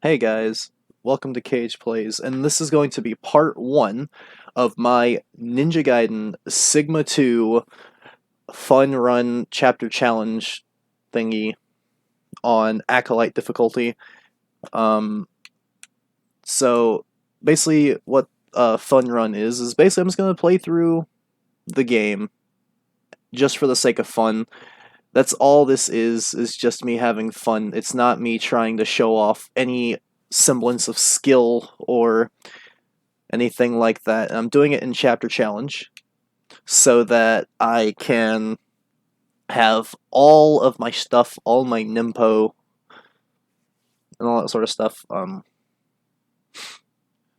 Hey guys, welcome to Cage Plays, and this is going to be part 1 of my Ninja Gaiden Sigma 2 Fun Run Chapter Challenge thingy on acolyte difficulty. Um, so basically what Fun Run is basically I'm just going to play through the game just for the sake of fun. That's all this is just me having fun. It's not me trying to show off any semblance of skill or anything like that. I'm doing it in chapter challenge so that I can have all of my stuff, all my nimpo, and all that sort of stuff.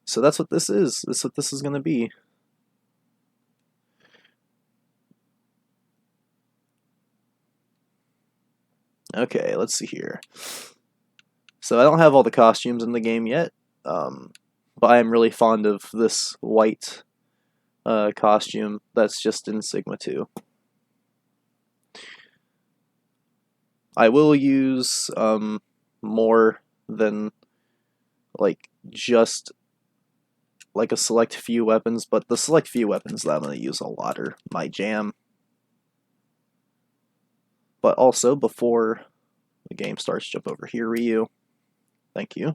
So that's what this is. That's what this is going to be. Okay, let's see here. So I don't have all the costumes in the game yet, but I am really fond of this white costume that's just in Sigma 2. I will use more than like just like a select few weapons, but the select few weapons that I'm going to use a lot are my jam. But also, before the game starts, jump over here, Ryu. Thank you.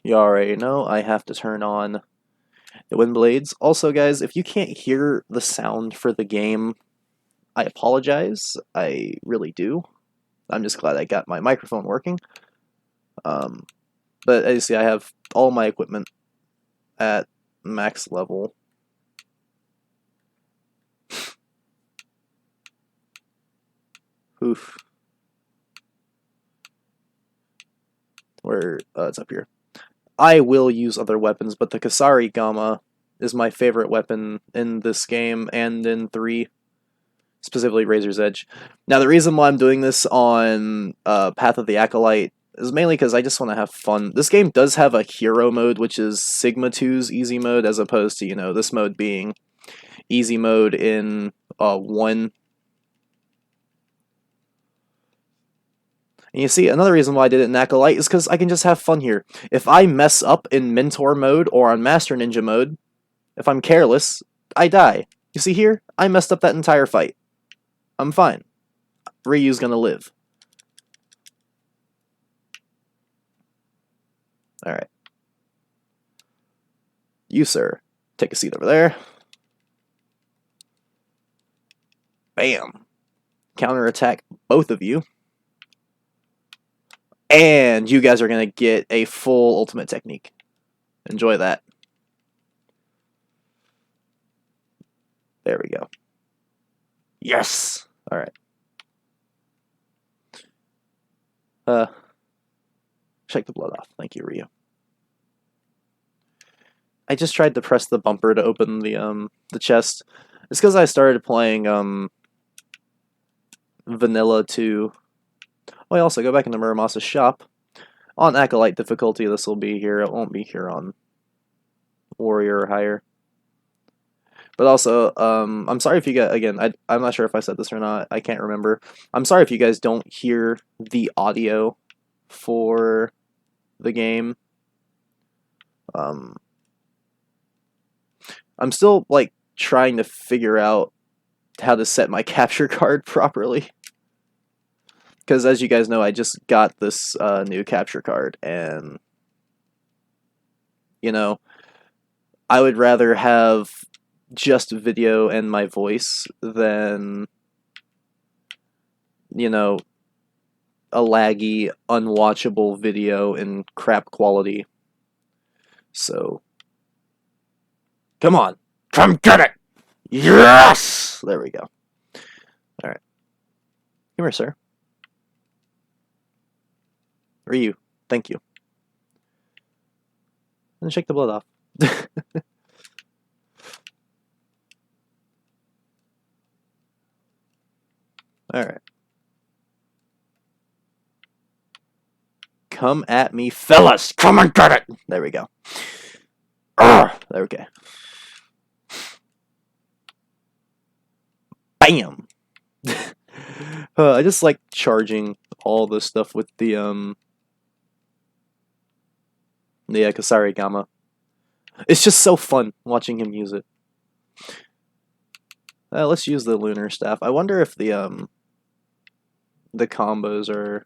You already know I have to turn on the wind blades. Also, guys, if you can't hear the sound for the game, I apologize. I really do. I'm just glad I got my microphone working. But as you see, I have all my equipment at max level. Oof. Where it's up here. I will use other weapons, but the Kasari Gamma is my favorite weapon in this game and in 3, specifically Razor's Edge. Now, the reason why I'm doing this on Path of the Acolyte is mainly because I just want to have fun. This game does have a hero mode, which is Sigma 2's easy mode, as opposed to, this mode being easy mode in 1. And you see, another reason why I did it in Acolyte is because I can just have fun here. If I mess up in Mentor mode or on Master Ninja mode, if I'm careless, I die. You see here? I messed up that entire fight. I'm fine. Ryu's gonna live. Alright. You, sir, take a seat over there. Bam. Counterattack both of you. And you guys are gonna get a full ultimate technique. Enjoy that. There we go. Yes! Alright. Shake the blood off. Thank you, Ryu. I just tried to press the bumper to open the chest. It's because I started playing Vanilla 2. Oh, I also go back into Muramasa's shop. On Acolyte difficulty, this will be here. It won't be here on Warrior or higher. But also, I'm sorry if you guys, again, I'm not sure if I said this or not. I can't remember. I'm sorry if you guys don't hear the audio for the game. I'm still, like, trying to figure out how to set my capture card properly. Because as you guys know, I just got this new capture card, and, I would rather have just video and my voice than, a laggy, unwatchable video in crap quality. So, come on, come get it! Yes! There we go. Alright. Come here, sir. Ryu, thank you. And shake the blood off. Alright. Come at me, fellas! Come and get it! There we go. There we go. Bam! I just like charging all the stuff with the Kasarigama. It's just so fun watching him use it. Let's use the lunar staff. I wonder if the combos are...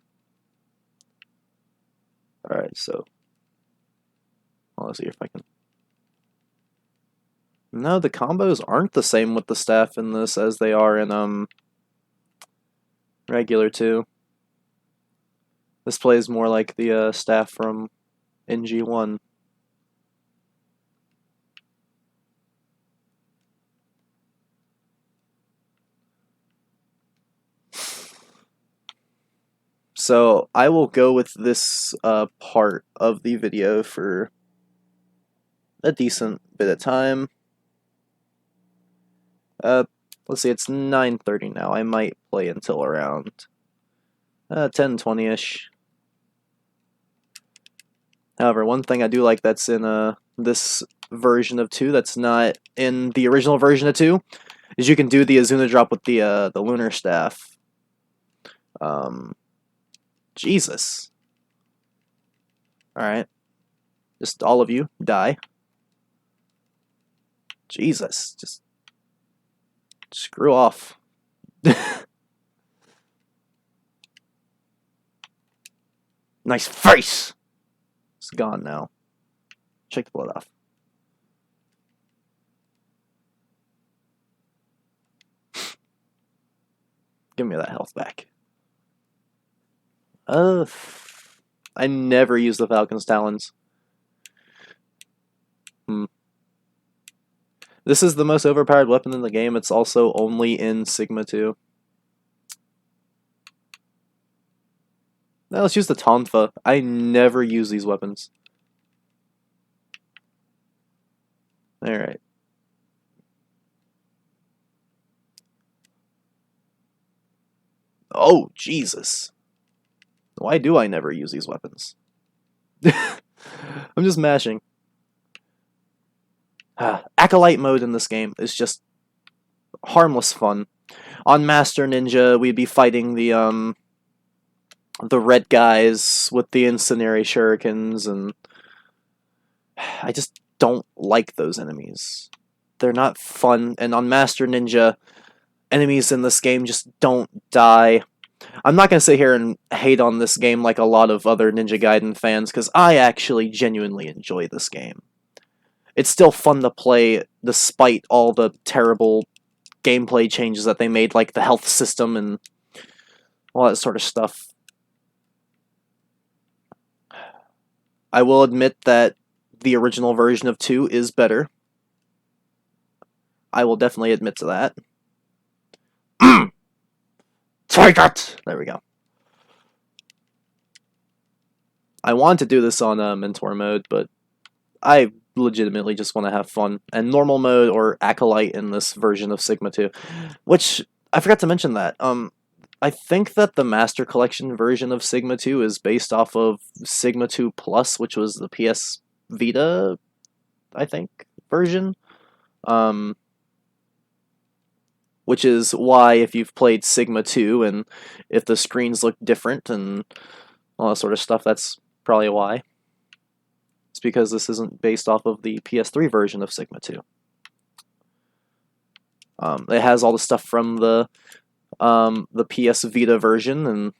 Alright, so... let's see if I can... No, the combos aren't the same with the staff in this as they are in regular 2. This plays more like the staff from NG1. So I will go with this part of the video for a decent bit of time. Let's see, it's 9:30 now. I might play until around 10:20ish. However, one thing I do like that's in this version of 2 that's not in the original version of 2 is you can do the Azuna drop with the lunar staff. Jesus. Alright. Just all of you, die. Jesus. Just screw off. Nice face! It's gone now. Shake the blood off. Give me that health back. I never use the Falcon's Talons. This is the most overpowered weapon in the game. It's also only in Sigma 2. Now let's use the Tonfa. I never use these weapons. Alright. Oh, Jesus. Why do I never use these weapons? I'm just mashing. Acolyte mode in this game is just harmless fun. On Master Ninja, we'd be fighting the red guys with the incendiary shurikens, and I just don't like those enemies. They're not fun, and on Master Ninja, enemies in this game just don't die. I'm not going to sit here and hate on this game like a lot of other Ninja Gaiden fans, because I actually genuinely enjoy this game. It's still fun to play despite all the terrible gameplay changes that they made, like the health system and all that sort of stuff. I will admit that the original version of 2 is better. I will definitely admit to that. Take it! There we go. I want to do this on Mentor mode, but I legitimately just want to have fun. And normal mode or acolyte in this version of Sigma 2. Which, I forgot to mention that. I think that the Master Collection version of Sigma 2 is based off of Sigma 2 Plus, which was the PS Vita, I think, version. Which is why, if you've played Sigma 2, and if the screens look different and all that sort of stuff, that's probably why. It's because this isn't based off of the PS3 version of Sigma 2. It has all the stuff from the PS Vita version, and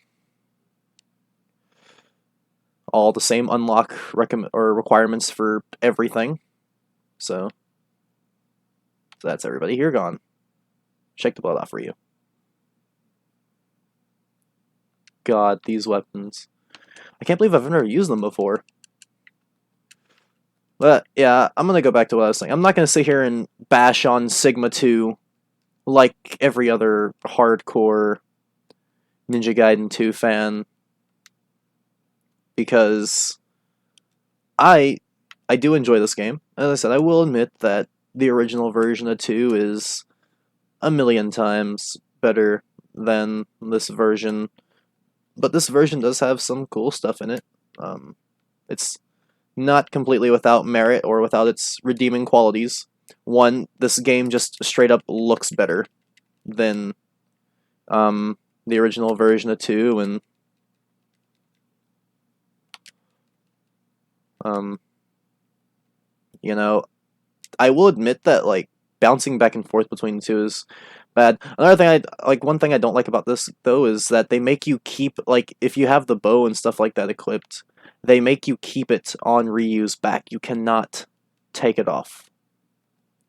all the same unlock requirements for everything. So that's everybody here gone. Shake the blood off for you. God, these weapons. I can't believe I've never used them before. But, yeah, I'm gonna go back to what I was saying. I'm not gonna sit here and bash on Sigma 2 like every other hardcore Ninja Gaiden 2 fan. Because I do enjoy this game. As I said, I will admit that the original version of 2 is a million times better than this version, but this version does have some cool stuff in it. It's not completely without merit or without its redeeming qualities. One, this game just straight up looks better than the original version of 2, and You know, I will admit that like bouncing back and forth between the two is bad. Another thing one thing I don't like about this though is that they make you keep like if you have the bow and stuff like that equipped, they make you keep it on Ryu's back. You cannot take it off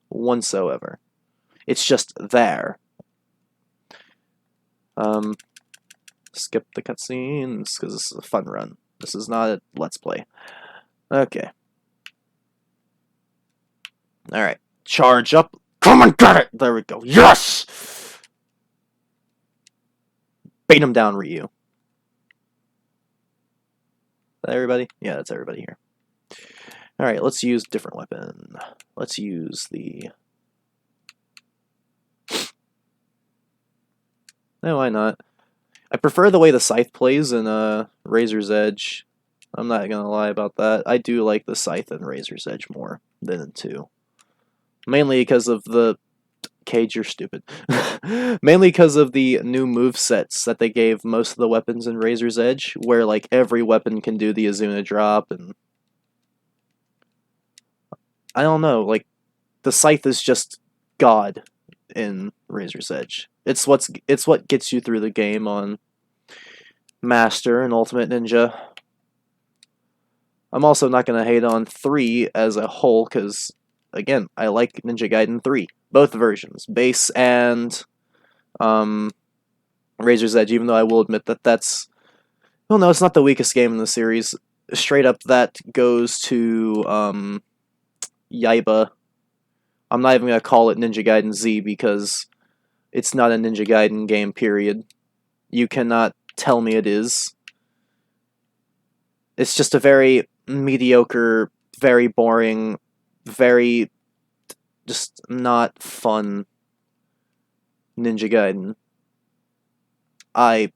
whatsoever. It's just there. Skip the cutscenes because this is a fun run. This is not a let's play. Okay. Alright. Charge up. Come and get it! There we go. Yes! Bait him down, Ryu. Is that everybody? Yeah, that's everybody here. Alright, let's use a different weapon. Let's use the... No, why not? I prefer the way the scythe plays in Razor's Edge. I'm not gonna lie about that. I do like the scythe in Razor's Edge more than in 2. Mainly because of the... Cage, you're stupid. Mainly because of the new move sets that they gave most of the weapons in Razor's Edge, where like every weapon can do the Azuna drop, and I don't know, like the scythe is just God in Razor's Edge. It's what gets you through the game on Master and Ultimate Ninja. I'm also not gonna hate on 3 as a whole, because again, I like Ninja Gaiden 3. Both versions, base and Razor's Edge, even though I will admit that that's... Well, no, it's not the weakest game in the series. Straight up, that goes to Yaiba. I'm not even going to call it Ninja Gaiden Z because it's not a Ninja Gaiden game, period. You cannot tell me it is. It's just a very mediocre, very boring, very just not fun Ninja Gaiden. I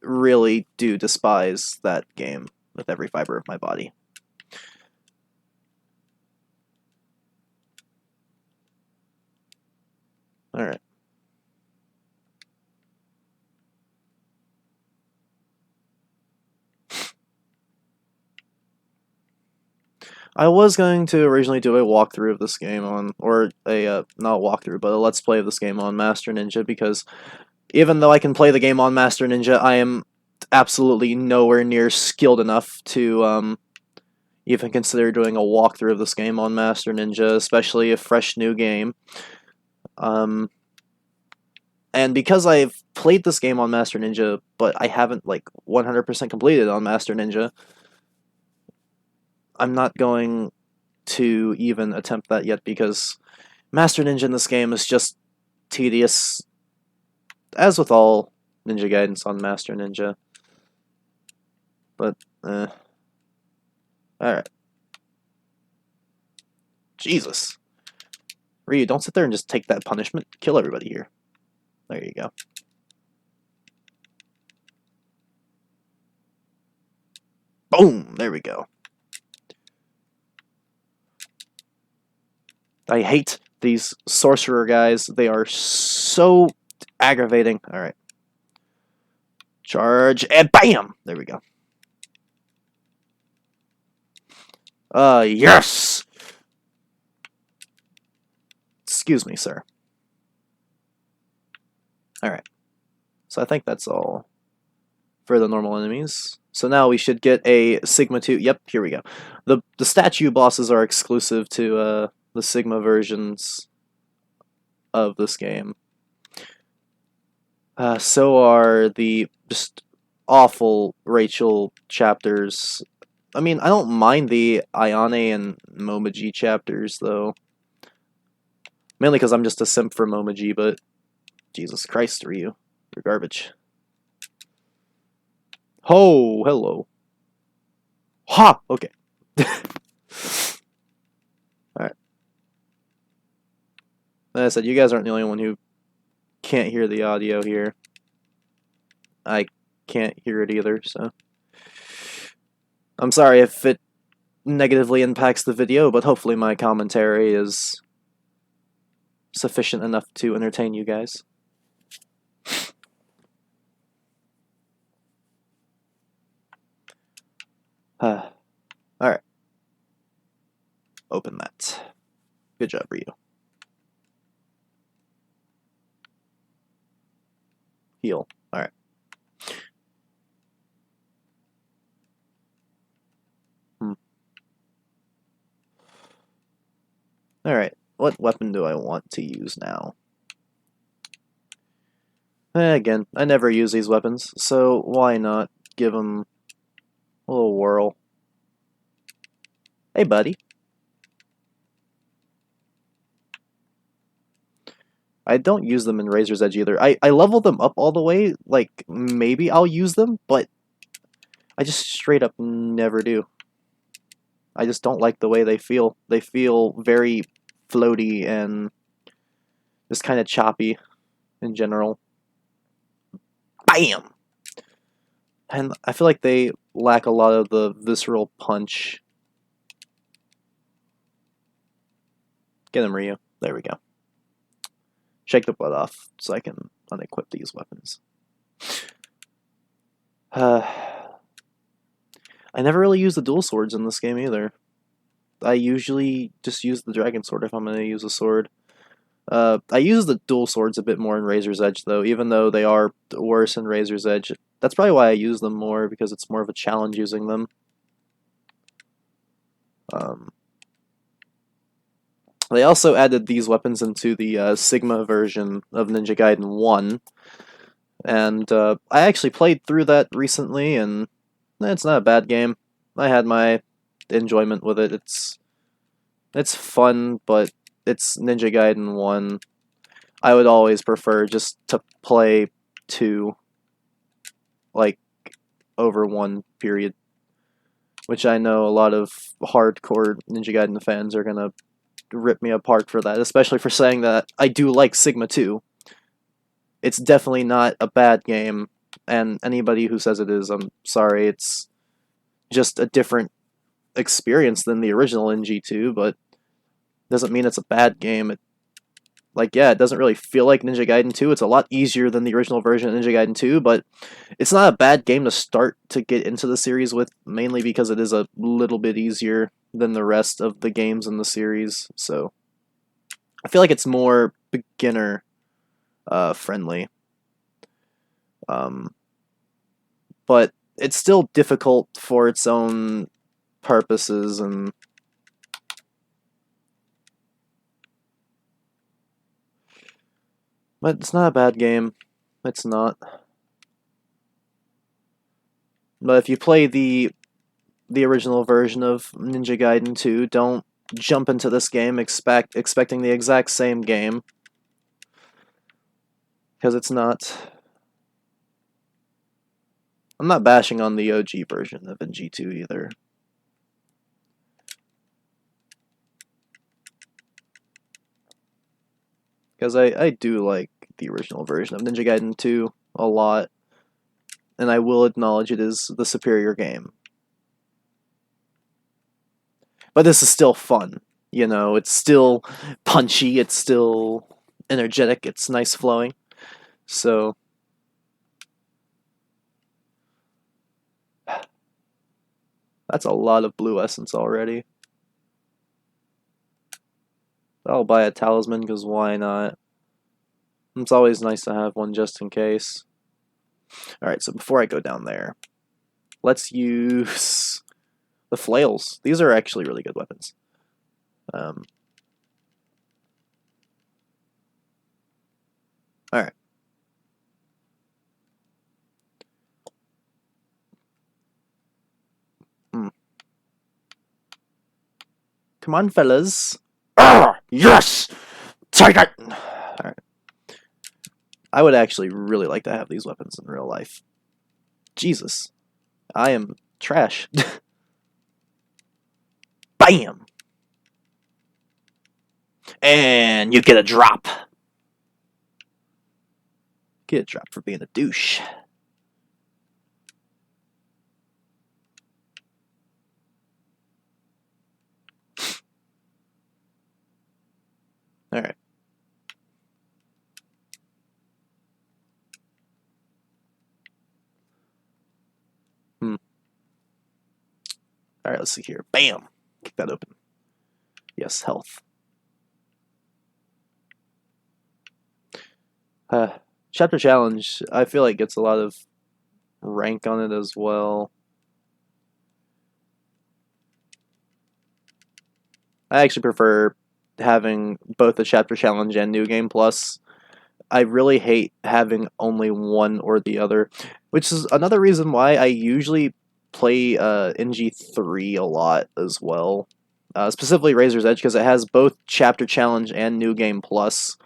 really do despise that game with every fiber of my body. Alright. I was going to originally do a walkthrough of this game on, or a, not a walkthrough, but a let's play of this game on Master Ninja, because even though I can play the game on Master Ninja, I am absolutely nowhere near skilled enough to, even consider doing a walkthrough of this game on Master Ninja, especially a fresh new game. And because I've played this game on Master Ninja, but I haven't, like, 100% completed on Master Ninja, I'm not going to even attempt that yet, because Master Ninja in this game is just tedious, as with all Ninja Gaidens on Master Ninja. But, alright. Jesus. Ryu, don't sit there and just take that punishment. Kill everybody here. There you go. Boom! There we go. I hate these sorcerer guys. They are so aggravating. Alright. Charge, and BAM! There we go. Yes! Excuse me, sir. Alright. So I think that's all for the normal enemies. So now we should get a Sigma 2. Yep, here we go. The statue bosses are exclusive to the Sigma versions of this game. So are the just awful Rachel chapters. I mean, I don't mind the Ayane and Momoji chapters, though. Mainly because I'm just a simp for Momoji, but Jesus Christ, Ryu. You're garbage. Ho! Hello. Ha! Okay. Alright. Like I said, you guys aren't the only one who can't hear the audio here. I can't hear it either, so... I'm sorry if it negatively impacts the video, but hopefully my commentary is sufficient enough to entertain you guys. Alright. Open that. Good job, Ryu. Heal. Alright. Alright, what weapon do I want to use now? Again, I never use these weapons, so why not give them a little whirl? Hey, buddy. I don't use them in Razor's Edge either. I level them up all the way, like, maybe I'll use them, but I just straight up never do. I just don't like the way they feel. They feel very floaty and just kind of choppy in general. BAM! And I feel like they lack a lot of the visceral punch. Get him, Ryu. There we go. Shake the blood off so I can unequip these weapons. I never really use the dual swords in this game either. I usually just use the dragon sword if I'm going to use a sword. I use the dual swords a bit more in Razor's Edge, though, even though they are worse in Razor's Edge. That's probably why I use them more, because it's more of a challenge using them. They also added these weapons into the Sigma version of Ninja Gaiden 1, and I actually played through that recently, and it's not a bad game. I had my enjoyment with it. It's fun, but it's Ninja Gaiden 1. I would always prefer just to play 2, like, over 1 period. Which I know a lot of hardcore Ninja Gaiden fans are gonna rip me apart for that, especially for saying that I do like Sigma 2. It's definitely not a bad game, and anybody who says it is, I'm sorry, it's just a different experience than the original NG2, but doesn't mean it's a bad game. Yeah, it doesn't really feel like Ninja Gaiden 2. It's a lot easier than the original version of Ninja Gaiden 2, but it's not a bad game to start to get into the series with, mainly because it is a little bit easier than the rest of the games in the series, so I feel like it's more beginner friendly. But it's still difficult for its own purposes, and but it's not a bad game. It's not. But if you play the original version of Ninja Gaiden 2, don't jump into this game expecting the exact same game, because it's not. I'm not bashing on the OG version of NG2 either. Because I do like the original version of Ninja Gaiden 2 a lot, and I will acknowledge it is the superior game. But this is still fun, you know, it's still punchy, it's still energetic, it's nice flowing, so that's a lot of blue essence already. I'll buy a talisman, because why not? It's always nice to have one just in case. Alright, so before I go down there, let's use the flails. These are actually really good weapons. Alright. Come on, fellas. Yes! Take it! Alright. I would actually really like to have these weapons in real life. Jesus. I am trash. Bam! And you get a drop. Get a drop for being a douche. Alright. Alright, let's see here. Bam! Kick that open. Yes, health. Chapter challenge, I feel like gets a lot of rank on it as well. I actually prefer having both the chapter challenge and new game plus. I really hate having only one or the other, which is another reason why I usually play NG3 a lot as well. Specifically Razor's Edge, because it has both chapter challenge and new game plus.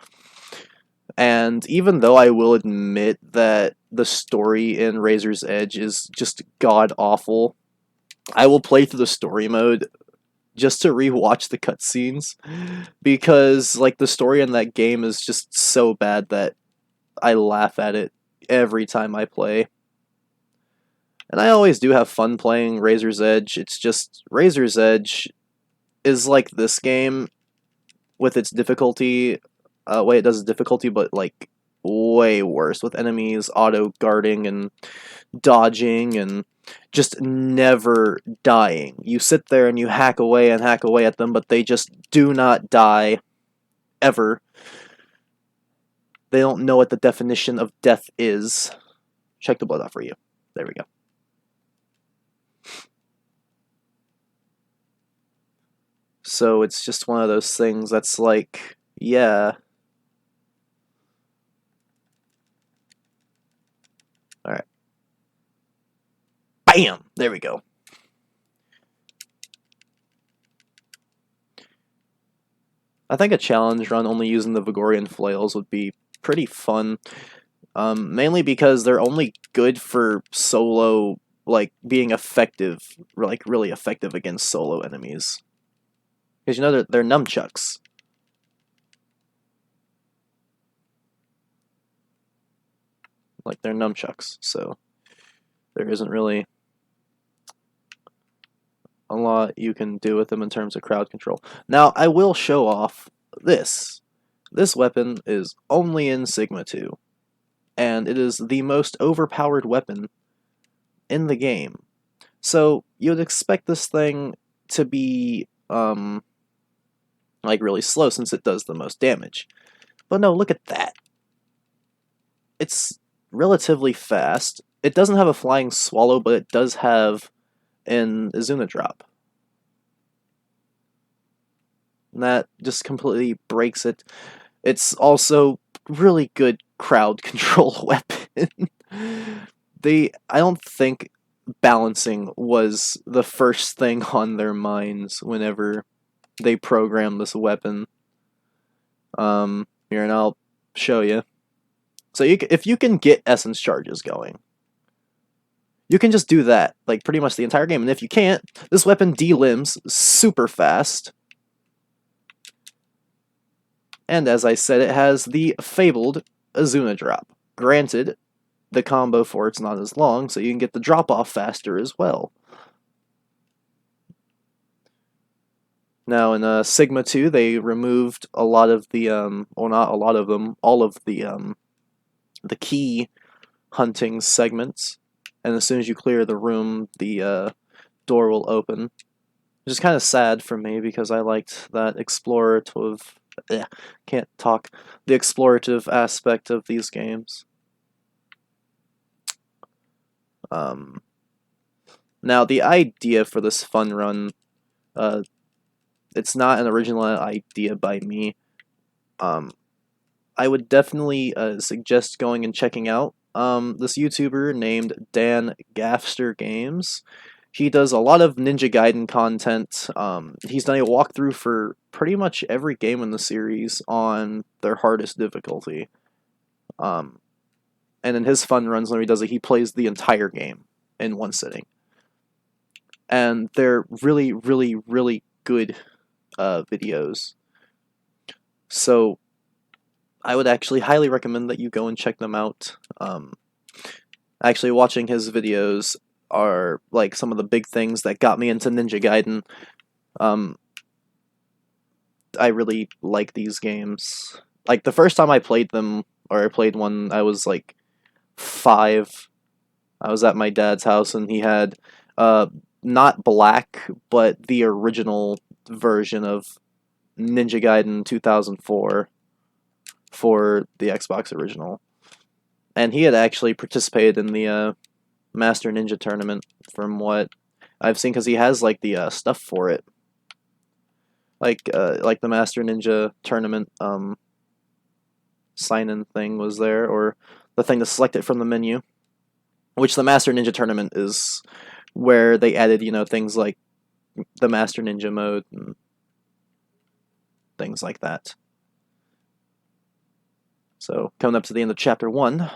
And even though I will admit that the story in Razor's Edge is just god awful, I will play through the story mode just to rewatch the cutscenes, because like the story in that game is just so bad that I laugh at it every time I play. And I always do have fun playing Razor's Edge. It's just Razor's Edge is like this game with its difficulty, way it does its difficulty, but like way worse with enemies auto guarding and dodging and just never dying. You sit there and you hack away and hack away at them, but they just do not die ever. They don't know what the definition of death is. Check the blood off for you. There we go. So it's just one of those things that's like, yeah. Alright. BAM! There we go. I think a challenge run only using the Vigorian flails would be pretty fun. Mainly because they're only good for solo, like, being effective, like, really effective against solo enemies. Because, you know, they're nunchucks. Like, they're nunchucks, so there isn't really a lot you can do with them in terms of crowd control. Now, I will show off this. This weapon is only in Sigma 2, and it is the most overpowered weapon in the game. So, you would expect this thing to be, like, really slow since it does the most damage. But no, look at that. It's relatively fast. It doesn't have a flying swallow, but it does have an Izuna drop. And that just completely breaks it. It's also really good crowd control weapon. I don't think balancing was the first thing on their minds whenever they programmed this weapon. Here, and I'll show you. So if you can get essence charges going, you can just do that, like, pretty much the entire game. And if you can't, this weapon delimbs super fast. And as I said, it has the fabled Izuna drop. Granted, the combo for it's not as long, so you can get the drop-off faster as well. Now, in Sigma 2, they removed a lot of the, or not a lot of them, all of the key hunting segments. And as soon as you clear the room, the door will open. Which is kind of sad for me, because I liked that explorative... can't talk. The explorative aspect of these games. Now, the idea for this fun run, it's not an original idea by me. I would definitely suggest going and checking out this YouTuber named Dan Gaffster Games. He does a lot of Ninja Gaiden content. He's done a walkthrough for pretty much every game in the series on their hardest difficulty. And in his fun runs, when he does it, he plays the entire game in one sitting. And they're really, really, really good videos. So I would actually highly recommend that you go and check them out. Actually, watching his videos are like some of the big things that got me into Ninja Gaiden. I really like these games. Like, the first time I played them, or I played one, I was like 5. I was at my dad's house, and he had not black, but the original version of Ninja Gaiden 2004 for the Xbox original. And he had actually participated in the Master Ninja tournament, from what I've seen, because he has like the stuff for it, like the Master Ninja tournament sign-in thing was there, or the thing to select it from the menu. Which the Master Ninja tournament is where they added, things like the Master Ninja mode and things like that. So coming up to the end of chapter 1.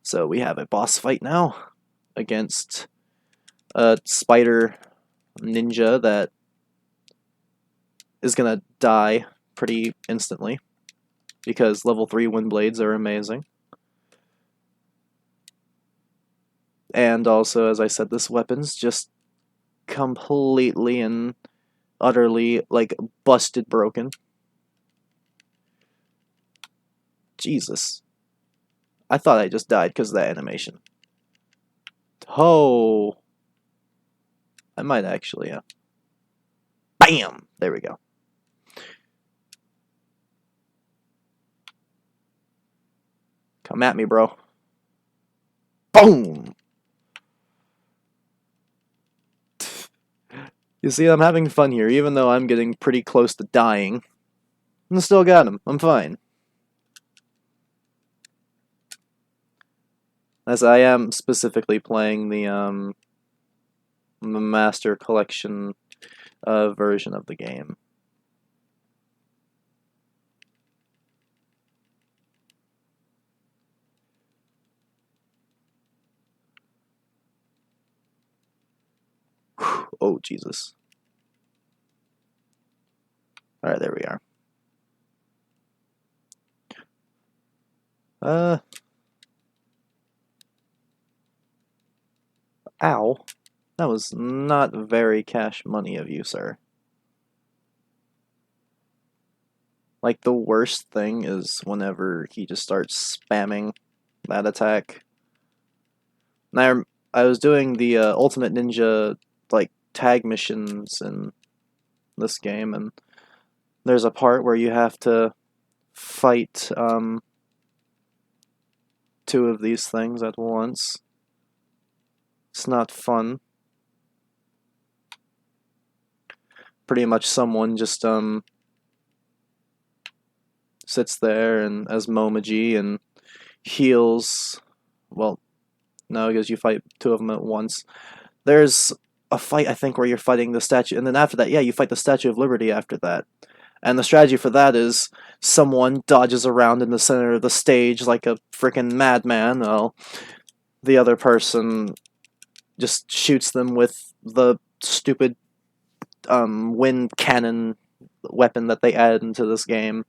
So we have a boss fight now against a spider ninja that is gonna die pretty instantly because level 3 wind blades are amazing. And also, as I said, this weapon's just completely and utterly, like, busted broken. Jesus. I thought I just died because of that animation. Oh. I might actually, yeah. Bam! There we go. Come at me, bro. Boom! You see, I'm having fun here, even though I'm getting pretty close to dying. I still got him. I'm fine. As I am specifically playing the Master Collection version of the game. Whew. Oh, Jesus. Alright, there we are. Ow. That was not very cash money of you, sir. Like, the worst thing is whenever he just starts spamming that attack. And I was doing the Ultimate Ninja, like, tag missions in this game, and there's a part where you have to fight two of these things at once. It's not fun. Pretty much someone just sits there and as Momoji and heals. Well, no, because you fight two of them at once. There's a fight, I think, where you're fighting the statue, and then after that, yeah, you fight the Statue of Liberty after that. And the strategy for that is someone dodges around in the center of the stage like a freaking madman, while the other person just shoots them with the stupid wind cannon weapon that they added into this game.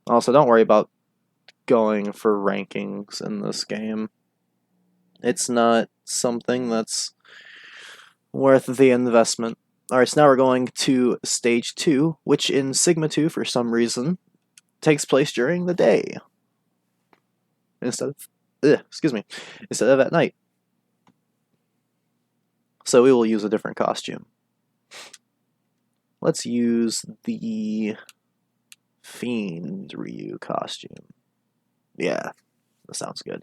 Also, don't worry about going for rankings in this game. It's not something that's worth the investment. Alright, so now we're going to stage 2, which in Sigma 2, for some reason, takes place during the day. Instead of at night. So we will use a different costume. Let's use the Fiend Ryu costume. Yeah, that sounds good.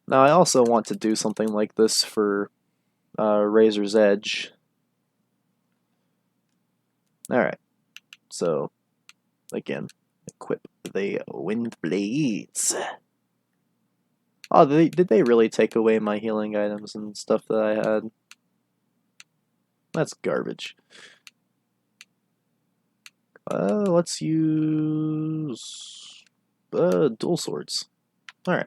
Now I also want to do something like this for Razor's Edge. Alright, so again, equip the wind blades. Oh, did they really take away my healing items and stuff that I had? That's garbage. Let's use dual swords. Alright.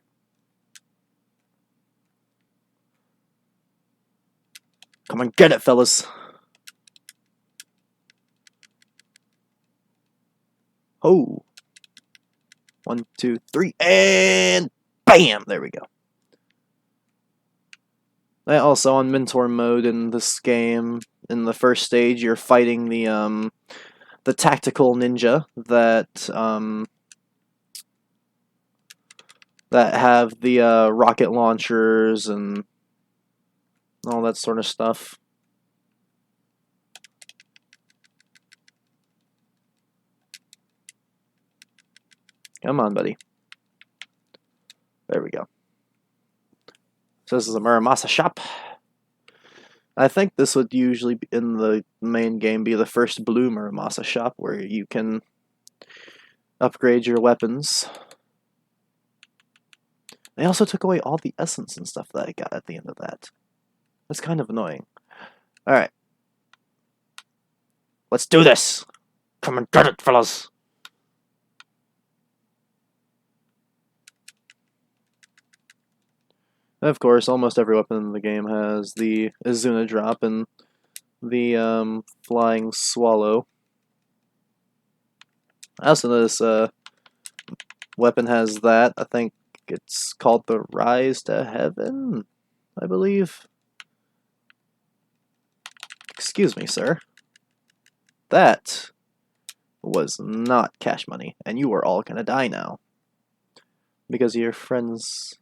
Come on, get it, fellas. Oh. 1, 2, 3, and bam! There we go. Also, on mentor mode in this game, in the first stage, you're fighting the tactical ninja that have the rocket launchers and all that sort of stuff. Come on, buddy. There we go. So this is a Muramasa shop. I think this would usually, in the main game, be the first blue Muramasa shop where you can upgrade your weapons. They also took away all the essence and stuff that I got at the end of that. That's kind of annoying. Alright. Let's do this! Come and get it, fellas! Of course, almost every weapon in the game has the Izuna drop and the flying swallow. I also noticed weapon has that. I think it's called the Rise to Heaven, I believe. Excuse me, sir. That was not cash money, and you are all gonna die now. Because of your friend's,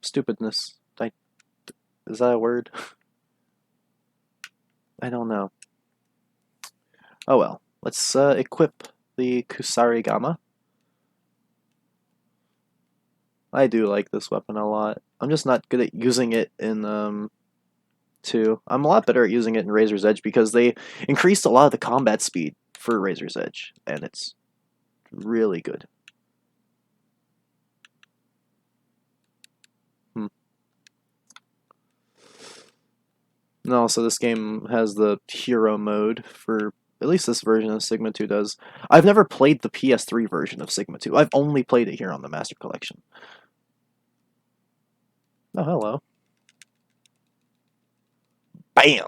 stupidness. Is that a word? I don't know. Oh well. Let's equip the Kusarigama. I do like this weapon a lot. I'm just not good at using it in 2. I'm a lot better at using it in Razor's Edge because they increased a lot of the combat speed for Razor's Edge, and it's really good. No, so this game has the hero mode for at least this version of Sigma 2 does. I've never played the PS3 version of Sigma 2. I've only played it here on the Master Collection. Oh, hello. Bam!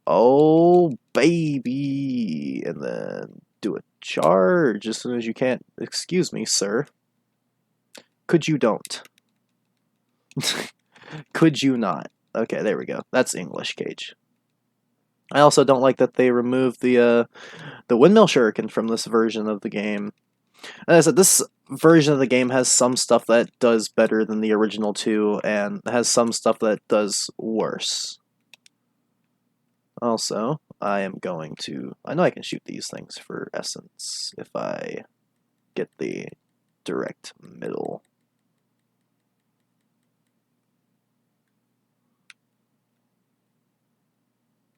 Oh, baby! And then do a charge as soon as you can. Excuse me, sir. Could you don't? Could you not? Okay, there we go. That's English, Cage. I also don't like that they removed the windmill shuriken from this version of the game. As I said, this version of the game has some stuff that does better than the original 2, and has some stuff that does worse. Also, I am going to... I know I can shoot these things for essence if I get the direct middle.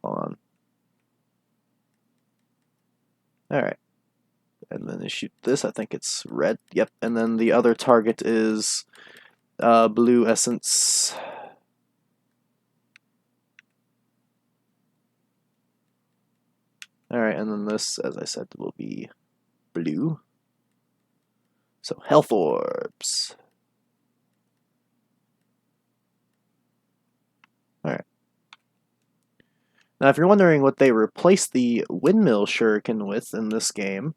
Hold on. Alright. And then I shoot this, I think it's red. Yep, and then the other target is blue essence. Alright, and then this, as I said, will be blue. So, health orbs. Alright. Now, if you're wondering what they replaced the windmill shuriken with in this game,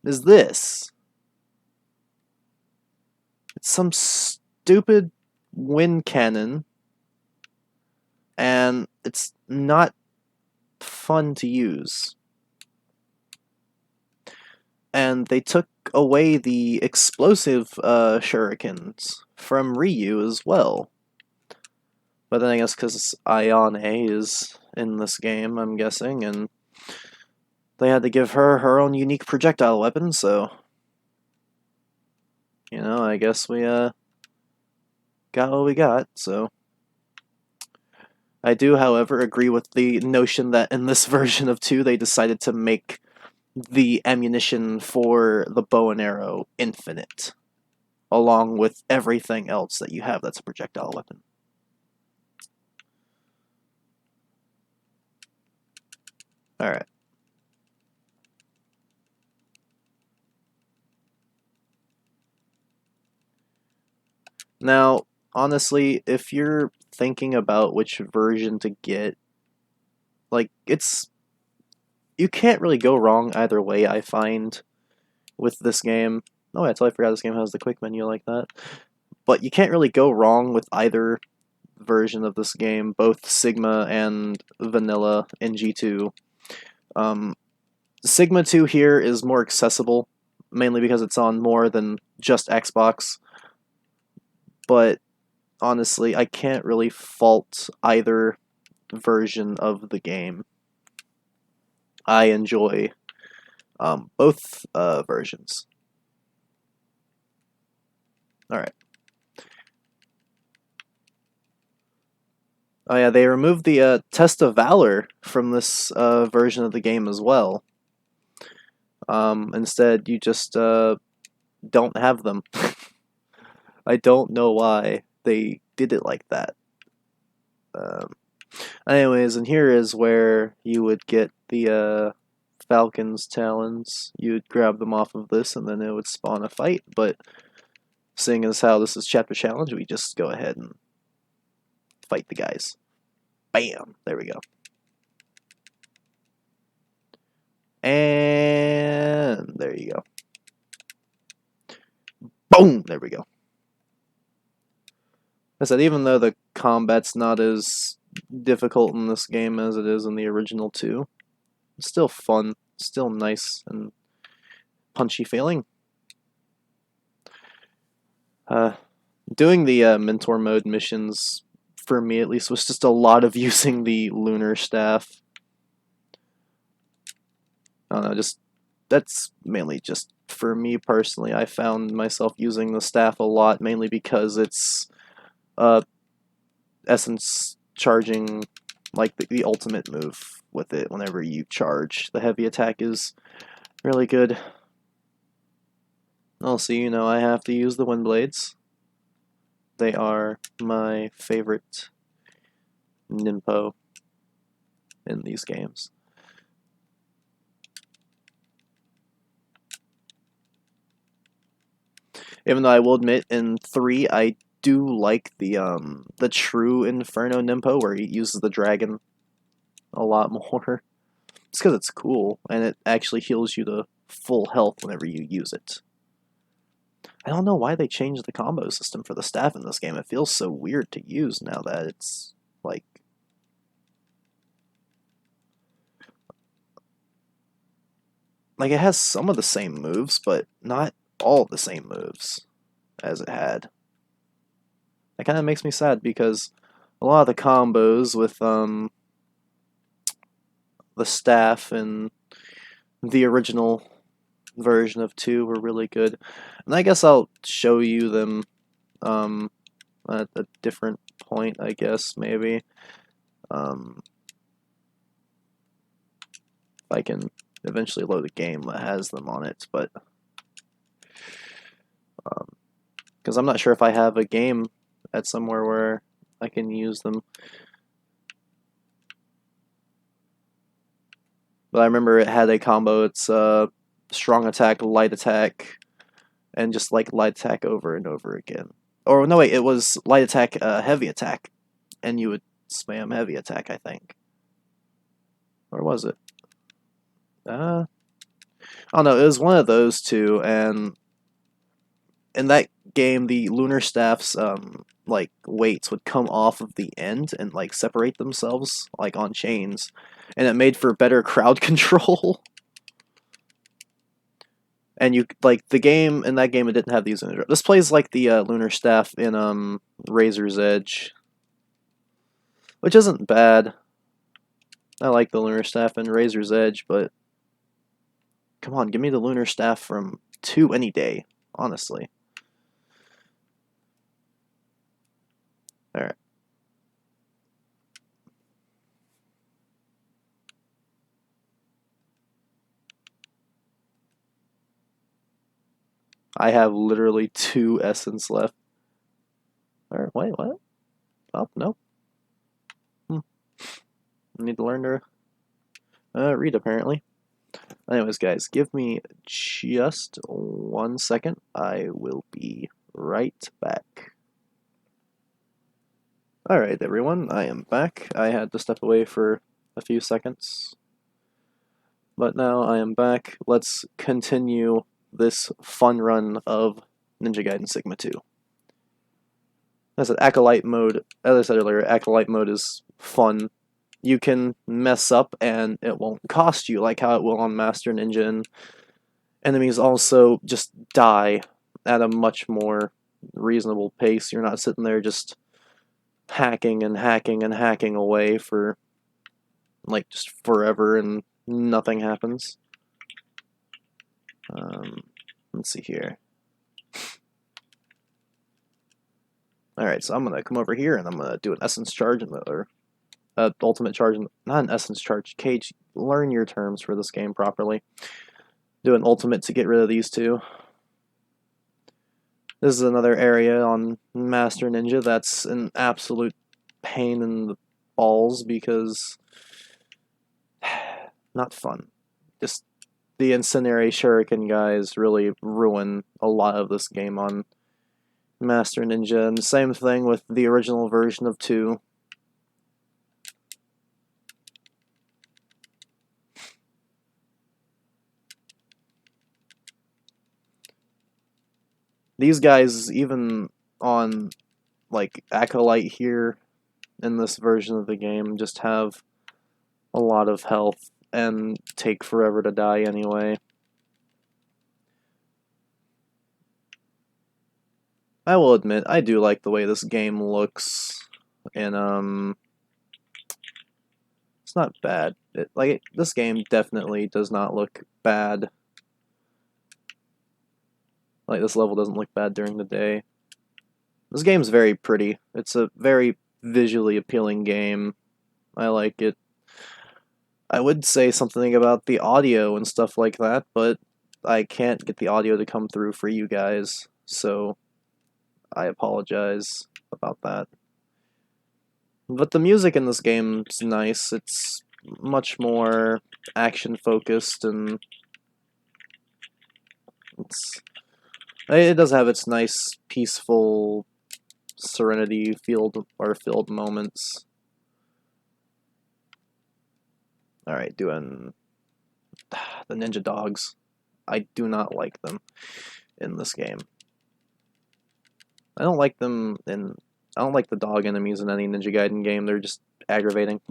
is this. It's some stupid wind cannon, and it's not fun to use. And they took away the explosive shurikens from Ryu as well. But then I guess because Ayane is in this game, I'm guessing, and they had to give her her own unique projectile weapon, so... You know, I guess we got what we got, so... I do, however, agree with the notion that in this version of 2, they decided to make the ammunition for the bow and arrow infinite, along with everything else that you have that's a projectile weapon. Alright. Now, honestly, if you're thinking about which version to get, like, you can't really go wrong either way, I find. with this game. Oh, I totally forgot this game has the quick menu like that. But you can't really go wrong with either version of this game, both Sigma and Vanilla in G2. Sigma 2 here is more accessible, mainly because it's on more than just Xbox. But honestly, I can't really fault either version of the game. I enjoy both versions. Alright. Oh yeah, they removed the Test of Valor from this version of the game as well. Instead, you just don't have them. I don't know why they did it like that. Anyways, and here is where you would get the Falcon's talons. You'd grab them off of this, and then it would spawn a fight. But seeing as how this is chapter challenge, we just go ahead and fight the guys. Bam! There we go. And there you go. Boom! There we go. I said, even though the combat's not as difficult in this game as it is in the original 2, it's still fun, still nice and punchy feeling. Doing the mentor mode missions, for me at least, was just a lot of using the lunar staff. I don't know, that's mainly just for me personally. I found myself using the staff a lot, mainly because it's essence charging, like the ultimate move with it whenever you charge. The heavy attack is really good. Also, you know, I have to use the wind blades. They are my favorite ninpo in these games. Even though I will admit, in 3, I do like the true Inferno Ninpo, where he uses the dragon a lot more. It's because it's cool, and it actually heals you to full health whenever you use it. I don't know why they changed the combo system for the staff in this game. It feels so weird to use now that it's, like... Like, it has some of the same moves, but not all the same moves as it had. That kind of makes me sad, because a lot of the combos with the staff and the original version of 2 were really good. And I guess I'll show you them at a different point, I guess, maybe. If I can eventually load a game that has them on it, but because I'm not sure if I have a game at somewhere where I can use them. But I remember it had a combo. It's strong attack, light attack, and just like light attack over and over again. Or no, wait, it was light attack, heavy attack, and you would spam heavy attack, I think. Or was it? I don't know. It was one of those two, and in that game, the lunar staff's like weights would come off of the end and like separate themselves like on chains, and it made for better crowd control. And you like the game in that game, it didn't have these. This plays like the lunar staff in Razor's Edge, which isn't bad. I like the lunar staff in Razor's Edge, but come on, give me the lunar staff from 2 any day, honestly. Alright. I have literally 2 essence left. Alright, wait, what? Oh, no. I need to learn to read, apparently. Anyways, guys, give me just 1 second. I will be right back. Alright, everyone, I am back. I had to step away for a few seconds. But now I am back. Let's continue this fun run of Ninja Gaiden Sigma 2. As an acolyte mode, as I said earlier, acolyte mode is fun. You can mess up and it won't cost you, like how it will on Master Ninja, and enemies also just die at a much more reasonable pace. You're not sitting there just hacking and hacking and hacking away for like just forever and nothing happens. Let's see here. Alright, so I'm gonna come over here and I'm gonna do an essence charge or ultimate charge, not an essence charge. Cage, learn your terms for this game properly. Do an ultimate to get rid of these two. This is another area on Master Ninja that's an absolute pain in the balls because not fun. Just the Incendiary Shuriken guys really ruin a lot of this game on Master Ninja, and the same thing with the original version of 2. These guys, even on like Acolyte here in this version of the game, just have a lot of health and take forever to die anyway. I will admit, I do like the way this game looks, and it's not bad. This game definitely does not look bad. Like, this level doesn't look bad during the day. This game's very pretty. It's a very visually appealing game. I like it. I would say something about the audio and stuff like that, but I can't get the audio to come through for you guys, so I apologize about that. But the music in this game is nice. It's much more action-focused, and it does have its nice, peaceful, serenity-filled moments. Alright, doing the ninja dogs. I do not like them in this game. I don't like the dog enemies in any Ninja Gaiden game. They're just aggravating.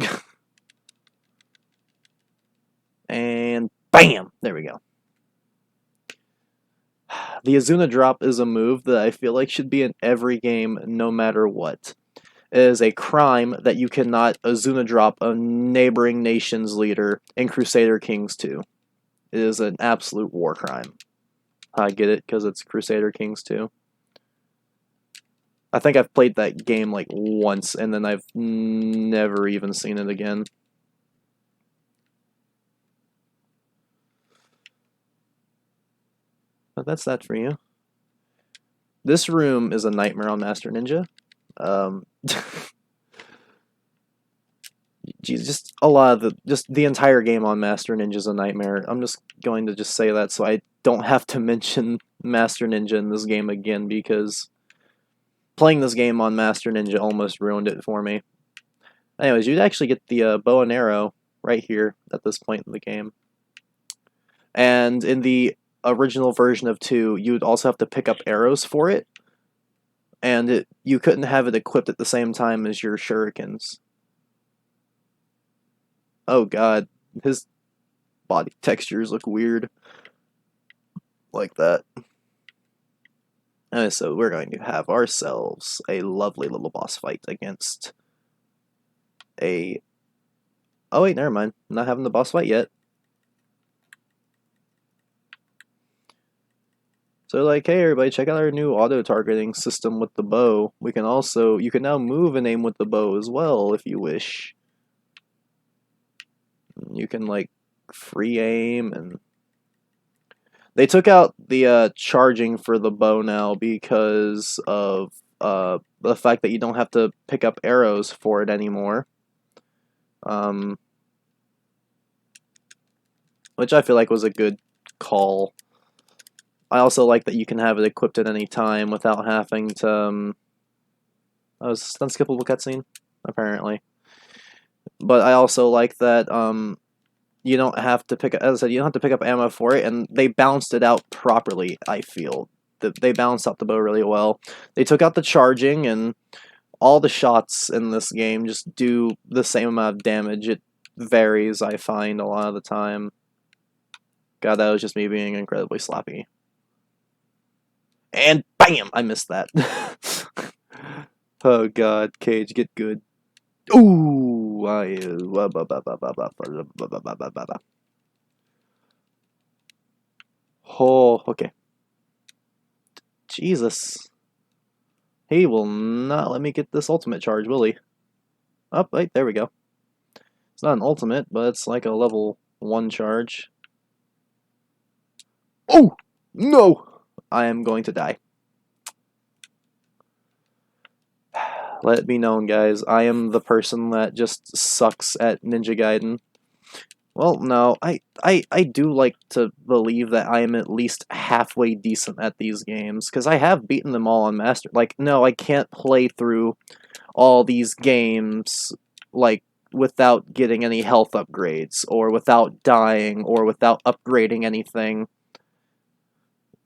And BAM! There we go. The Azuna drop is a move that I feel like should be in every game no matter what. It is a crime that you cannot Azuna drop a neighboring nation's leader in Crusader Kings 2. It is an absolute war crime. I get it, because it's Crusader Kings 2. I think I've played that game like once, and then I've never even seen it again. But that's that for you. This room is a nightmare on Master Ninja. Geez, just a lot of the entire game on Master Ninja is a nightmare. I'm just going to just say that so I don't have to mention Master Ninja in this game again, because playing this game on Master Ninja almost ruined it for me. Anyways, you'd actually get the bow and arrow right here at this point in the game. And in the original version of 2, you'd also have to pick up arrows for it, and you couldn't have it equipped at the same time as your shurikens. Oh god, his body textures look weird like that. So we're going to have ourselves a lovely little boss fight against a... Oh wait, never mind. I'm not having the boss fight yet. So like, hey everybody, check out our new auto-targeting system with the bow. You can now move and aim with the bow as well if you wish. You can like free aim, and they took out the charging for the bow now because of the fact that you don't have to pick up arrows for it anymore. Which I feel like was a good call. I also like that you can have it equipped at any time without having to... Oh, is this an unskippable cutscene? Apparently. But I also like that you don't have to pick, as I said, you don't have to pick up ammo for it, and they balanced it out properly, I feel. They balanced out the bow really well. They took out the charging, and all the shots in this game just do the same amount of damage. It varies, I find, a lot of the time. God, that was just me being incredibly sloppy. And BAM! I missed that. Oh god, Cage, get good. Ooh! Oh, okay. Jesus. He will not let me get this ultimate charge, will he? Oh, wait, there we go. It's not an ultimate, but it's like a level 1 charge. Oh! No! I am going to die. Let it be known, guys, I am the person that just sucks at Ninja Gaiden. Well, no, I do like to believe that I am at least halfway decent at these games, because I have beaten them all on Master. Like, no, I can't play through all these games, like, without getting any health upgrades, or without dying, or without upgrading anything,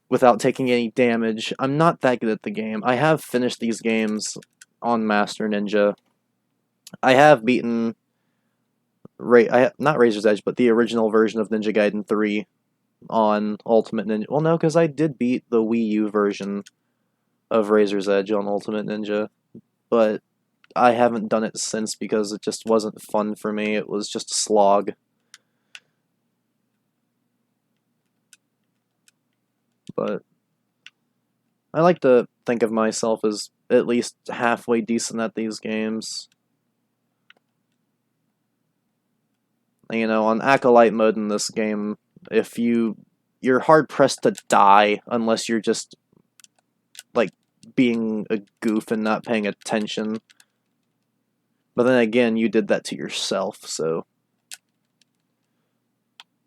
without taking any damage. I'm not that good at the game. I have finished these games on Master Ninja. I have beaten not Razor's Edge, but the original version of Ninja Gaiden 3 on Ultimate Ninja. Well, no, because I did beat the Wii U version of Razor's Edge on Ultimate Ninja, but I haven't done it since because it just wasn't fun for me. It was just a slog. But I like to think of myself as at least halfway decent at these games. You know, on acolyte mode in this game, if you're hard pressed to die unless you're just like being a goof and not paying attention. But then again, you did that to yourself, so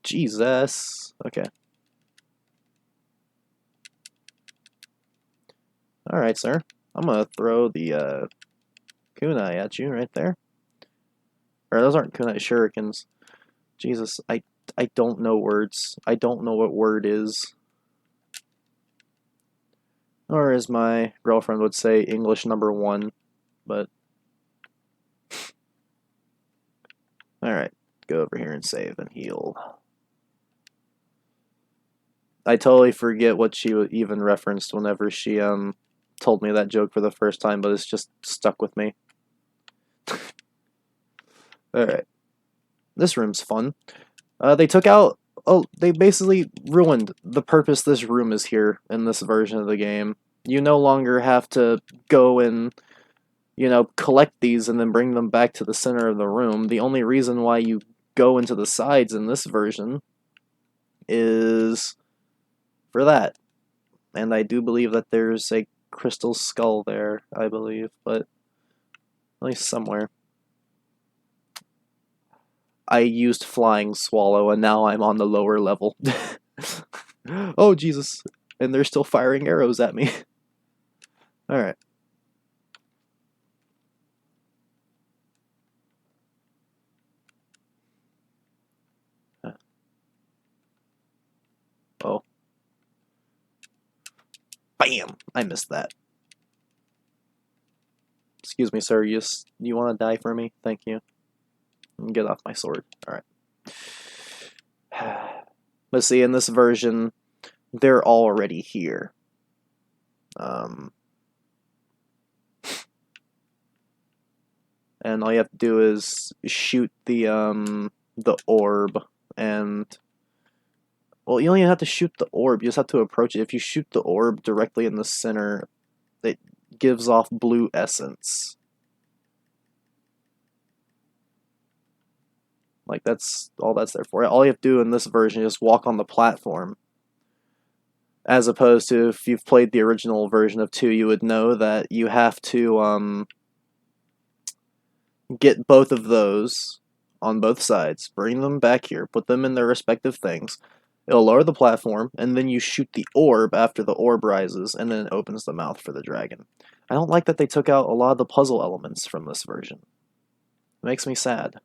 Jesus. Okay. Alright, sir. I'm gonna throw the kunai at you right there. Or those aren't kunai, shurikens. Jesus, I don't know words. I don't know what word is. Or as my girlfriend would say, English number 1. But alright, go over here and save and heal. I totally forget what she even referenced whenever she told me that joke for the first time, but it's just stuck with me. Alright. This room's fun. They took out... Oh, they basically ruined the purpose this room is here in this version of the game. You no longer have to go and, you know, collect these and then bring them back to the center of the room. The only reason why you go into the sides in this version is for that. And I do believe that there's a crystal skull there, I believe, but at least somewhere. I used Flying Swallow, and now I'm on the lower level. Oh, Jesus. And they're still firing arrows at me. Alright. Oh. Bam! I missed that. Excuse me, sir. You want to die for me? Thank you. Get off my sword. Alright. But see, in this version, they're already here. And all you have to do is shoot the orb, and... Well, you don't even have to shoot the orb, you just have to approach it. If you shoot the orb directly in the center, it gives off blue essence. Like, that's all that's there for. All you have to do in this version is walk on the platform. As opposed to, if you've played the original version of 2, you would know that you have to, get both of those on both sides, bring them back here, put them in their respective things. It'll lower the platform, and then you shoot the orb after the orb rises, and then it opens the mouth for the dragon. I don't like that they took out a lot of the puzzle elements from this version. It makes me sad.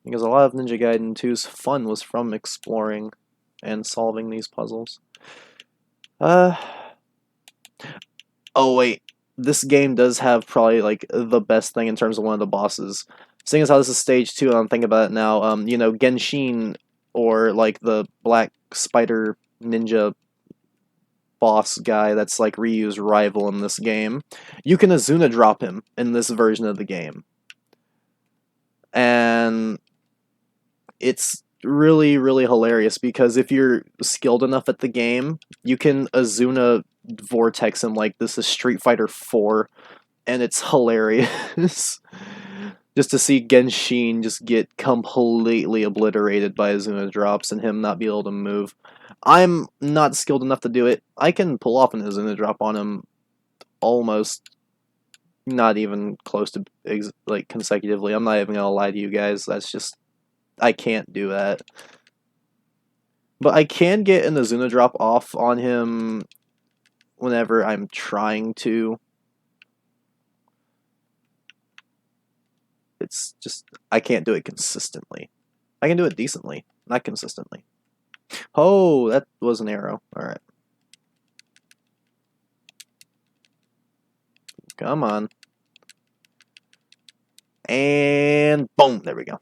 Because a lot of Ninja Gaiden 2's fun was from exploring and solving these puzzles. Oh wait, this game does have probably like the best thing in terms of one of the bosses. Seeing as how this is stage 2, I'm thinking about it now. You know, Genshin, or like the black spider ninja boss guy that's like Ryu's rival in this game. You can Azuna drop him in this version of the game. And it's really, really hilarious because if you're skilled enough at the game, you can Azuna vortex him like this is Street Fighter 4, and it's hilarious. Just to see Genshin just get completely obliterated by Azuna drops and him not be able to move. I'm not skilled enough to do it. I can pull off an Azuna drop on him almost not even close to like consecutively. I'm not even gonna lie to you guys. That's just, I can't do that. But I can get an Azuna drop off on him whenever I'm trying to. It's just, I can't do it consistently. I can do it decently, not consistently. Oh, that was an arrow. Alright. Come on. And boom, there we go.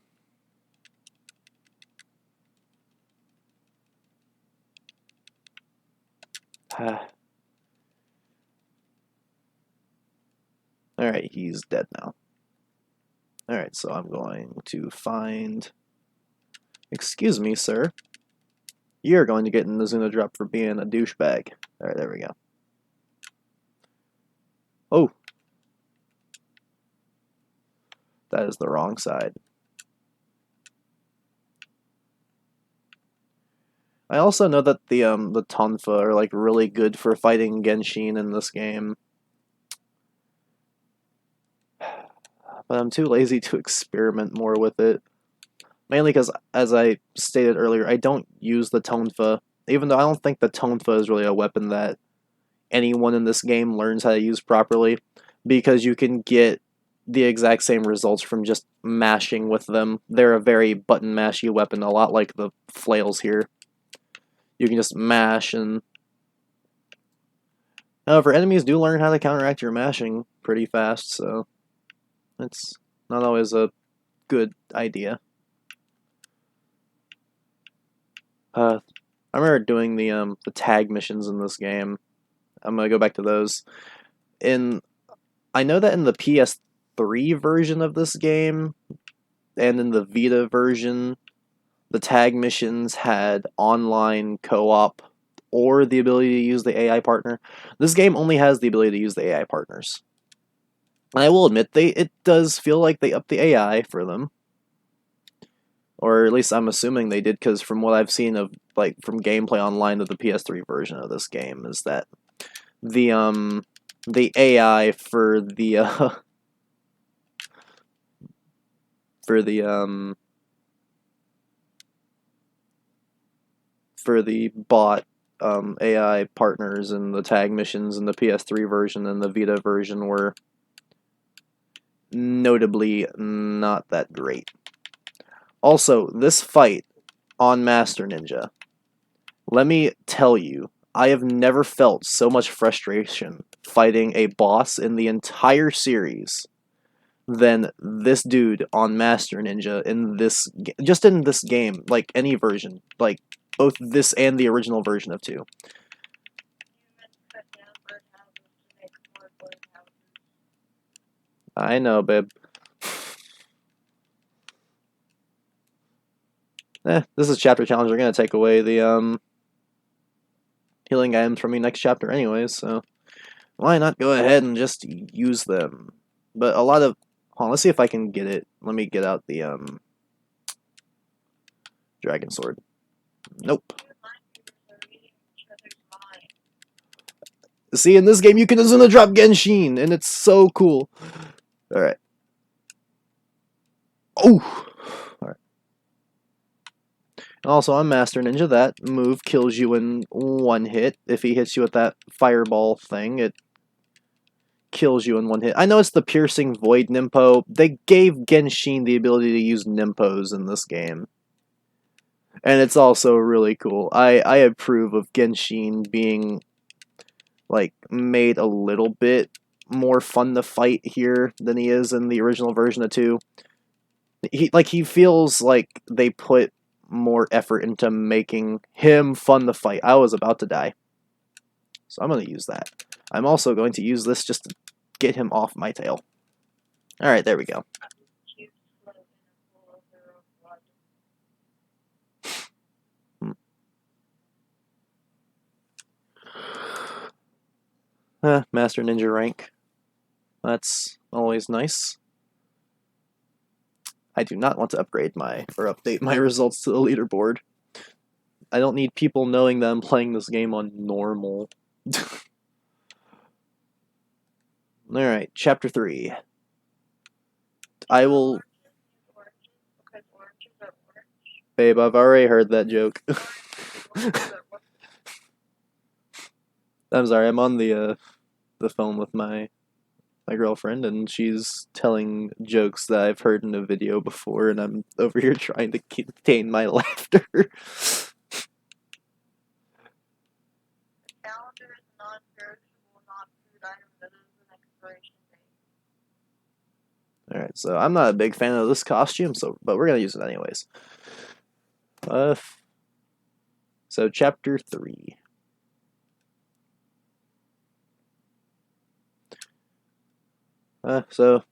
Alright, he's dead now. Alright, so I'm going to find... Excuse me, sir. You're going to get an Azuna drop for being a douchebag. Alright, there we go. Oh! That is the wrong side. I also know that the Tonfa are like really good for fighting Genshin in this game. But I'm too lazy to experiment more with it. Mainly because, as I stated earlier, I don't use the Tonfa, even though I don't think the Tonfa is really a weapon that anyone in this game learns how to use properly, because you can get the exact same results from just mashing with them. They're a very button mashy weapon, a lot like the flails here. You can just mash, and however, enemies do learn how to counteract your mashing pretty fast, so it's not always a good idea. I remember doing the tag missions in this game. I'm gonna go back to those. I know that in the PS3 version of this game, and in the Vita version, the tag missions had online co-op or the ability to use the AI partner. This game only has the ability to use the AI partners. And I will admit, it does feel like they upped the AI for them. Or at least I'm assuming they did, because from what I've seen of from gameplay online of the PS3 version of this game, is that the AI for the for the bot AI partners and the tag missions in the PS3 version and the Vita version were notably not that great. Also, this fight on Master Ninja, let me tell you, I have never felt so much frustration fighting a boss in the entire series than this dude on Master Ninja in this just in this game, like any version, like both this and the original version of 2. I know, babe. This is chapter challenge. We're gonna take away the healing items from me next chapter anyways, so why not go ahead and just use them? But a lot of... Hold on, let's see if I can get it. Let me get out the dragon sword. Nope. See, in this game you can Azuna drop Genshin, and it's so cool. Alright. Oh! Alright. Also, on Master Ninja, that move kills you in one hit. If he hits you with that fireball thing, it kills you in one hit. I know it's the Piercing Void Nimpo. They gave Genshin the ability to use Nimpos in this game. And it's also really cool. I approve of Genshin being, like, made a little bit more fun to fight here than he is in the original version of 2. He feels like they put more effort into making him fun to fight. I was about to die. So I'm going to use that. I'm also going to use this just to get him off my tail. Alright, there we go. Master Ninja rank. That's always nice. I do not want to upgrade or update my results to the leaderboard. I don't need people knowing that I'm playing this game on normal. Alright, Chapter 3. I will... Babe, I've already heard that joke. I'm sorry, I'm on the phone with my girlfriend, and she's telling jokes that I've heard in a video before, and I'm over here trying to contain my laughter. Alright, so I'm not a big fan of this costume, but we're gonna use it anyways. So Chapter 3. So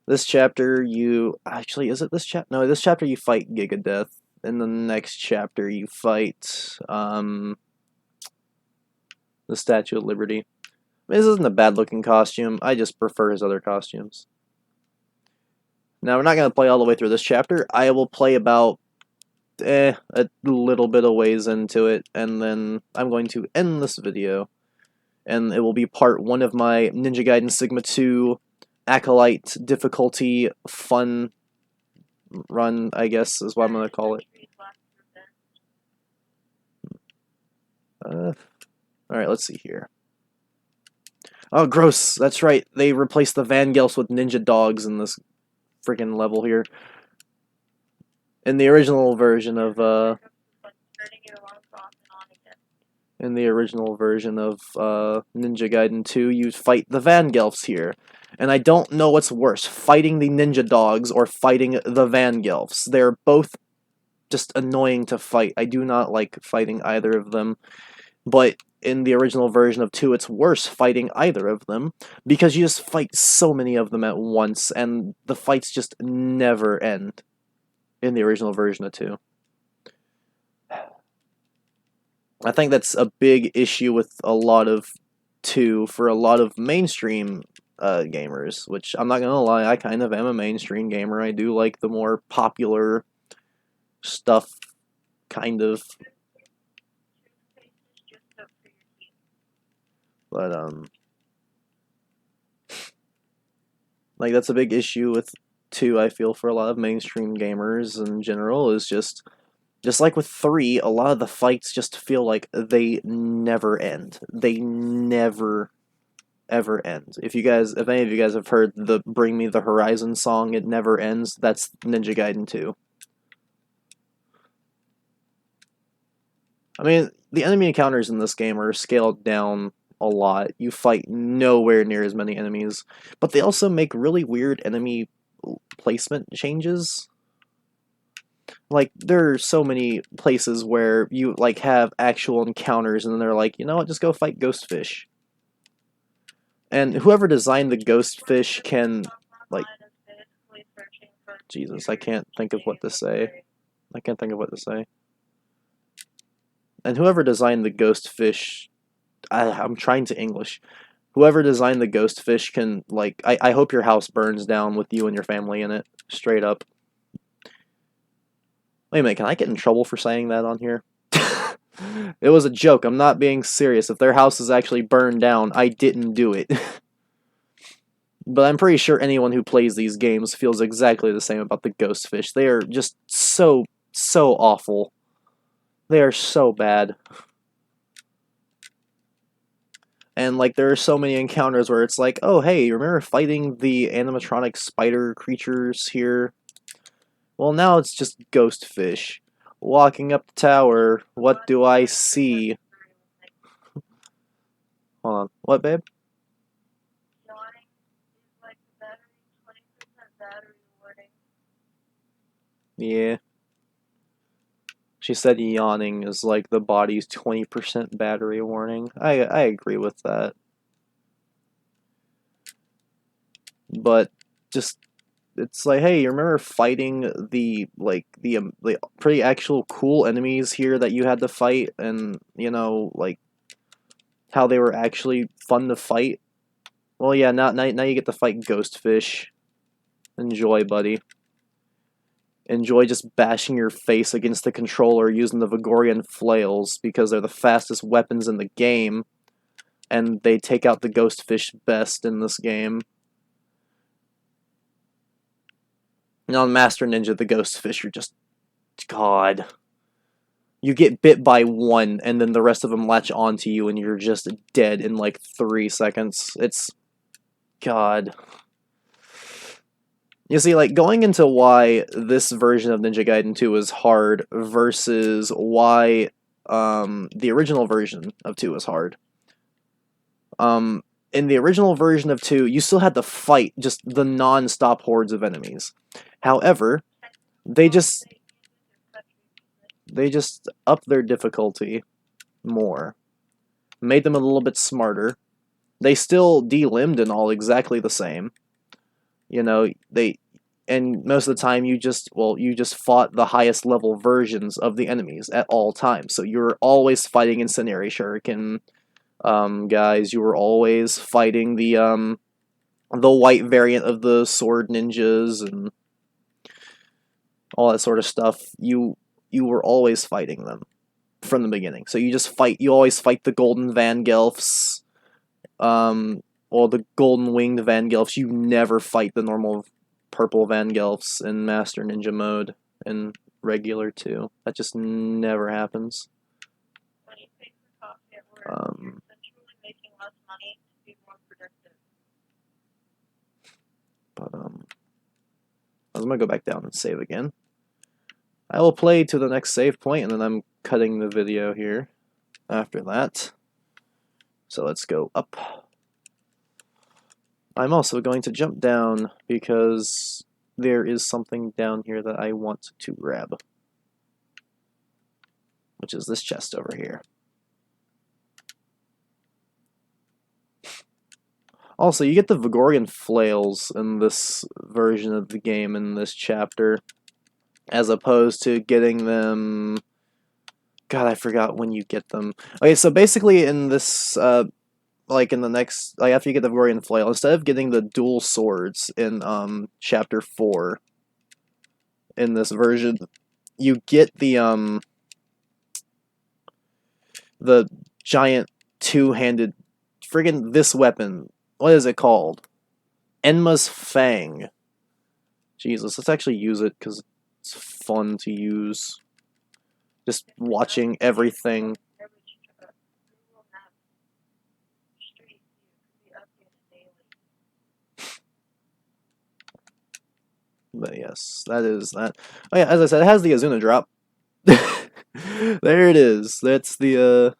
this chapter actually, is it this chapter? No, this chapter you fight Gigadeath. In the next chapter you fight the Statue of Liberty. This isn't a bad looking costume, I just prefer his other costumes. Now we're not going to play all the way through this chapter. I will play about a little bit of ways into it, and then I'm going to end this video. And it will be part 1 of my Ninja Gaiden Sigma 2 acolyte difficulty fun run, I guess is what I'm going to call it. Alright, let's see here. Oh, gross. That's right. They replaced the Vangelfs with ninja dogs in this freaking level here. In the original version of Ninja Gaiden 2, you fight the Vangelfs here. And I don't know what's worse, fighting the ninja dogs or fighting the Vangelfs. They're both just annoying to fight. I do not like fighting either of them. But in the original version of 2, it's worse fighting either of them, because you just fight so many of them at once, and the fights just never end in the original version of 2. I think that's a big issue with a lot of 2 for a lot of mainstream gamers, which I'm not gonna lie, I kind of am a mainstream gamer. I do like the more popular stuff, kind of. But, like, that's a big issue with 2, I feel, for a lot of mainstream gamers in general, is just like with 3, a lot of the fights just feel like they never end. They never, ever end. If any of you guys have heard the Bring Me the Horizon song, It Never Ends, that's Ninja Gaiden 2. I mean, the enemy encounters in this game are scaled down a lot. You fight nowhere near as many enemies, but they also make really weird enemy placement changes. Like, there are so many places where you, like, have actual encounters, and then they're like, you know what, just go fight Ghostfish. And whoever designed the Ghostfish can, like... Jesus, I can't think of what to say. I can't think of what to say. And whoever designed the Ghostfish... I'm trying to English. Whoever designed the Ghostfish can, like... I hope your house burns down with you and your family in it. Straight up. Wait a minute, can I get in trouble for saying that on here? It was a joke, I'm not being serious. If their house is actually burned down, I didn't do it. But I'm pretty sure anyone who plays these games feels exactly the same about the Ghostfish. They are just so awful. They are so bad. And like there are so many encounters where it's like, oh hey, remember fighting the animatronic spider creatures here? Well, now it's just ghost fish. Walking up the tower, what do I see? Hold on. What, babe? Yeah. She said yawning is like the body's 20% battery warning. I agree with that. But just it's like, hey, you remember fighting the pretty actual cool enemies here that you had to fight, and you know like how they were actually fun to fight? Well, yeah, now you get to fight ghost fish. Enjoy, buddy. Enjoy just bashing your face against the controller using the Vigorian flails because they're the fastest weapons in the game, and they take out the ghost fish best in this game. Now, on Master Ninja, the ghost fish are just God. You get bit by one, and then the rest of them latch onto you, and you're just dead in like 3 seconds. It's God. You see, like, going into why this version of Ninja Gaiden 2 is hard versus why the original version of 2 is hard. In the original version of 2, you still had to fight just the non-stop hordes of enemies. However, they just upped their difficulty more, made them a little bit smarter. They still de-limbed and all exactly the same. You know, and most of the time you just fought the highest level versions of the enemies at all times. So you were always fighting Incendiary Shuriken guys. You were always fighting the white variant of the sword ninjas and all that sort of stuff. You were always fighting them from the beginning. So you always fight the golden Vangelfs, or the golden winged Vangelfs. You never fight the normal purple Vangelfs in Master Ninja mode in regular 2. That just never happens. But I'm gonna go back down and save again. I will play to the next save point, and then I'm cutting the video here after that. So let's go up. I'm also going to jump down because there is something down here that I want to grab, which is this chest over here. Also, you get the Vigorian flails in this version of the game in this chapter, as opposed to getting them... God, I forgot when you get them. Okay, so basically in this, like in the next, like after you get the Vigorian flail, instead of getting the dual swords in chapter 4 in this version, you get the giant two-handed friggin' this weapon. What is it called? Enma's Fang. Jesus, let's actually use it because it's fun to use. Just watching everything. But yes, that is that. Oh yeah, as I said, it has the Azuna drop. There it is. That's the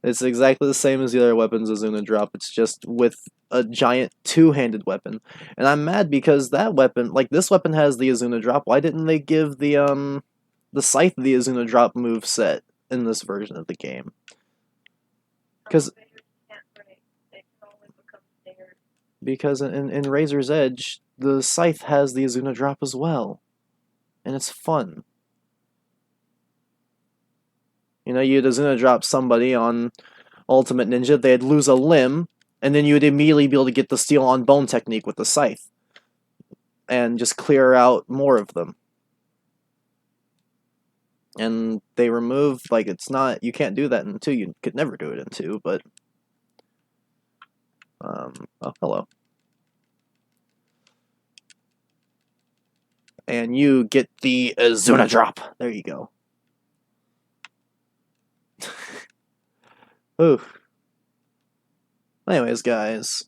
it's exactly the same as the other weapons Azuna drop. It's just with a giant two-handed weapon. And I'm mad because that weapon, like this weapon has the Azuna drop. Why didn't they give the Scythe the Azuna drop move set in this version of the game? Because in Razor's Edge, the Scythe has the Azuna drop as well. And it's fun. You know, you'd Azuna drop somebody on Ultimate Ninja, they'd lose a limb, and then you'd immediately be able to get the Steel on Bone technique with the Scythe. And just clear out more of them. And they remove, like, it's not, you can't do that in 2, you could never do it in 2, but... oh, hello. And you get the Azuna drop. There you go. Ooh. Anyways, guys,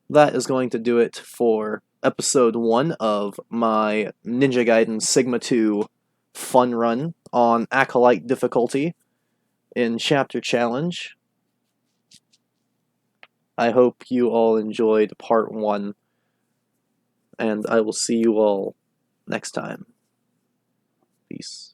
that is going to do it for episode 1 of my Ninja Gaiden Sigma 2 fun run on acolyte difficulty in Chapter Challenge. I hope you all enjoyed part 1, and I will see you all next time. Peace.